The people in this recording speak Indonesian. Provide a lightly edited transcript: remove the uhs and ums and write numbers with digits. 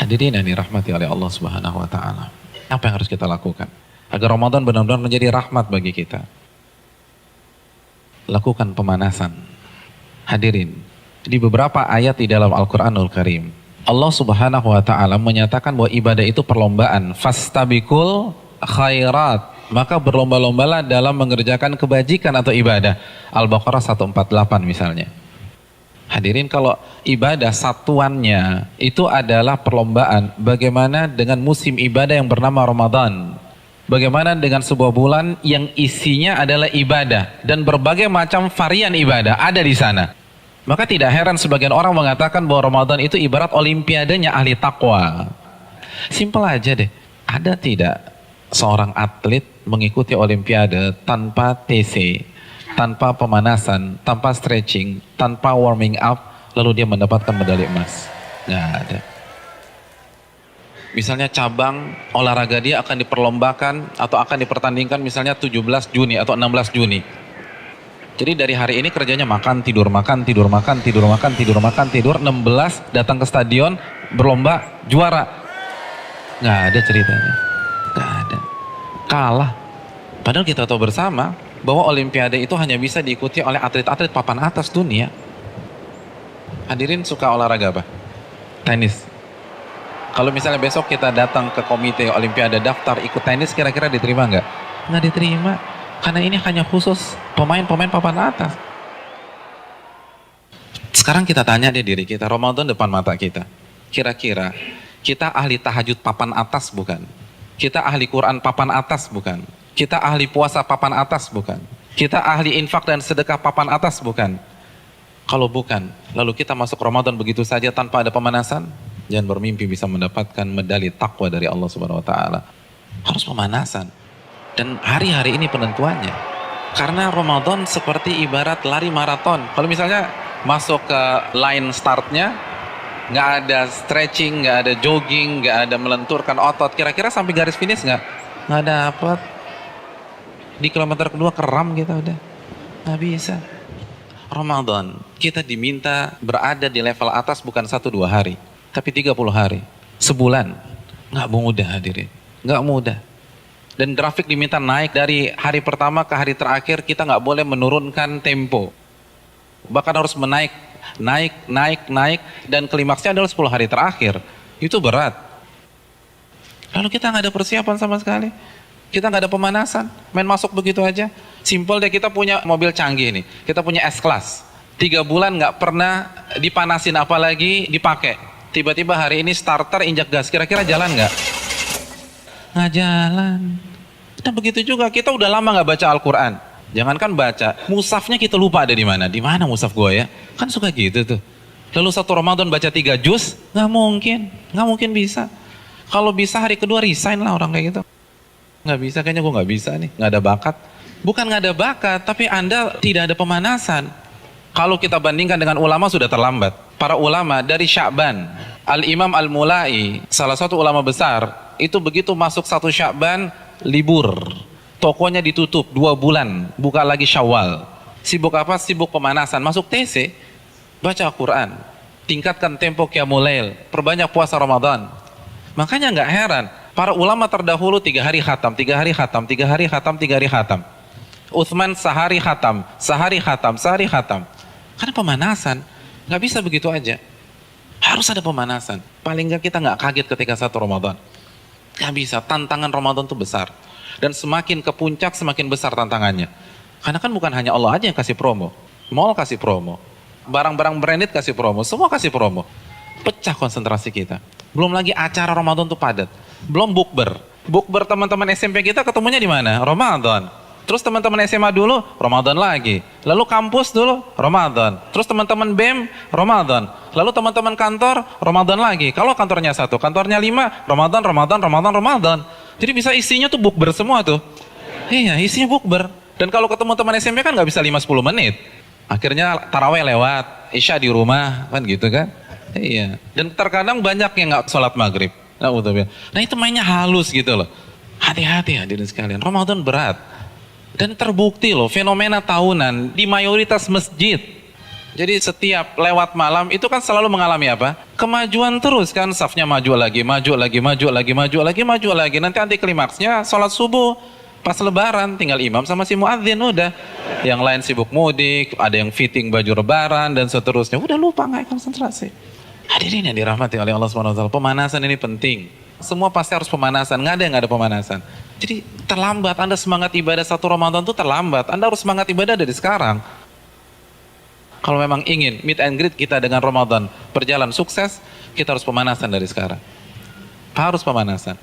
Hadirin yang dirahmati oleh Allah Subhanahu wa taala. Apa yang harus kita lakukan agar Ramadan benar-benar menjadi rahmat bagi kita? Lakukan pemanasan. Hadirin, di beberapa ayat di dalam Al-Qur'anul Karim, Allah Subhanahu wa taala menyatakan bahwa ibadah itu perlombaan. Fastabiqul khairat. Maka berlomba-lombalah dalam mengerjakan kebajikan atau ibadah. Al-Baqarah 148 misalnya. Hadirin, kalau ibadah satuannya itu adalah perlombaan, bagaimana dengan musim ibadah yang bernama Ramadan? Bagaimana dengan sebuah bulan yang isinya adalah ibadah dan berbagai macam varian ibadah ada di sana? Maka tidak heran sebagian orang mengatakan bahwa Ramadan itu ibarat olimpiadenya ahli takwa. Simpel aja deh. Ada tidak seorang atlet mengikuti olimpiade tanpa TC, tanpa pemanasan, tanpa stretching, tanpa warming up, lalu dia mendapatkan medali emas? Nggak ada. Misalnya cabang olahraga dia akan diperlombakan atau akan dipertandingkan misalnya 17 Juni atau 16 Juni. Jadi dari hari ini kerjanya makan, tidur, makan, tidur, makan, tidur, makan, tidur, makan, tidur. 16 datang ke stadion, berlomba, juara. Nggak ada ceritanya. Nggak ada. Kalah. Padahal kita tahu bersama bahwa olimpiade itu hanya bisa diikuti oleh atlet-atlet papan atas dunia. Hadirin suka olahraga apa? Tenis. Kalau misalnya besok kita datang ke komite olimpiade daftar ikut tenis, kira-kira diterima nggak? Nggak diterima. Karena ini hanya khusus pemain-pemain papan atas. Sekarang kita tanya deh diri kita, Ramadan depan mata kita. Kira-kira kita ahli tahajud papan atas bukan? Kita ahli Quran papan atas bukan? Kita ahli puasa papan atas bukan? Kita ahli infak dan sedekah papan atas bukan? Kalau bukan, lalu kita masuk Ramadan begitu saja tanpa ada pemanasan? Jangan bermimpi bisa mendapatkan medali takwa dari Allah Subhanahu wa taala. Harus pemanasan. Dan hari-hari ini penentuannya. Karena Ramadan seperti ibarat lari maraton. Kalau misalnya masuk ke line startnya, nggak ada stretching, nggak ada jogging, nggak ada melenturkan otot, kira-kira sampai garis finish nggak dapet. Di kilometer kedua keram kita udah, nggak bisa. Ramadan kita diminta berada di level atas bukan 1-2 hari, tapi 30 hari, sebulan. Nggak mudah hadirin, nggak mudah. Dan grafik diminta naik dari hari pertama ke hari terakhir, kita nggak boleh menurunkan tempo. Bahkan harus naik, dan klimaksnya adalah 10 hari terakhir. Itu berat. Lalu kita nggak ada persiapan sama sekali. Kita nggak ada pemanasan, main masuk begitu aja. Simpel deh, kita punya mobil canggih nih, kita punya S-Class. 3 bulan nggak pernah dipanasin, apalagi dipakai. Tiba-tiba hari ini starter injak gas, kira-kira jalan nggak? Nggak jalan. Nah begitu juga, kita udah lama nggak baca Al-Quran. Jangankan baca, mushafnya kita lupa ada di mana. Di mana mushaf gue ya? Kan suka gitu tuh. Lalu satu Ramadan baca 3 juz, nggak mungkin bisa. Kalau bisa hari kedua resign lah orang kayak gitu. Nggak bisa, kayaknya gue nggak bisa nih, nggak ada bakat. Bukan nggak ada bakat, tapi Anda tidak ada pemanasan. Kalau kita bandingkan dengan ulama sudah terlambat. Para ulama dari Sya'ban, Al-Imam Al-Mulai, salah satu ulama besar, itu begitu masuk 1 Sya'ban, libur. Tokonya ditutup 2 bulan, buka lagi Syawal. Sibuk apa? Sibuk pemanasan. Masuk TC, baca Al-Quran, tingkatkan tempo Qiyamul Lail, perbanyak puasa Ramadan. Makanya nggak heran, para ulama terdahulu 3 hari khatam, 3 hari khatam, 3 hari khatam, 3 hari khatam. Utsman sehari khatam, sehari khatam, sehari khatam. Karena pemanasan, nggak bisa begitu aja. Harus ada pemanasan. Paling nggak kita nggak kaget ketika 1 Ramadan. Nggak bisa, tantangan Ramadan itu besar. Dan semakin ke puncak semakin besar tantangannya. Karena kan bukan hanya Allah aja yang kasih promo. Mall kasih promo, barang-barang branded kasih promo, semua kasih promo. Pecah konsentrasi kita. Belum lagi acara Ramadan tuh padat. Belum bukber. Bukber teman-teman SMP kita ketemunya di mana? Ramadan. Terus teman-teman SMA dulu, Ramadan lagi. Lalu kampus dulu, Ramadan. Terus teman-teman BEM, Ramadan. Lalu teman-teman kantor, Ramadan lagi. Kalau kantornya 1, kantornya 5, Ramadan. Jadi bisa isinya tuh bukber semua tuh. Iya, isinya bukber. Dan kalau ketemu teman SMP kan nggak bisa 5-10 menit. Akhirnya taraweh lewat, Isya di rumah, kan gitu kan. Iya. Dan terkadang banyak yang nggak sholat maghrib. Nah itu mainnya halus gitu loh. Hati-hati hadirin sekalian, Ramadan berat. Dan terbukti loh, fenomena tahunan di mayoritas masjid. Jadi setiap lewat malam itu kan selalu mengalami apa? Kemajuan terus kan, safnya maju lagi, maju lagi, maju lagi, maju lagi, maju lagi. Nanti anti klimaksnya sholat subuh pas lebaran tinggal imam sama si muadzin udah. Yang lain sibuk mudik, ada yang fitting baju lebaran dan seterusnya. Udah lupa, nggak konsentrasi. Hadirin yang dirahmati oleh Allah SWT, pemanasan ini penting. Semua pasti harus pemanasan, nggak ada yang nggak ada pemanasan. Jadi terlambat, Anda semangat ibadah satu Ramadan itu terlambat. Anda harus semangat ibadah dari sekarang. Kalau memang ingin meet and greet kita dengan Ramadan berjalan sukses, kita harus pemanasan dari sekarang. Harus pemanasan.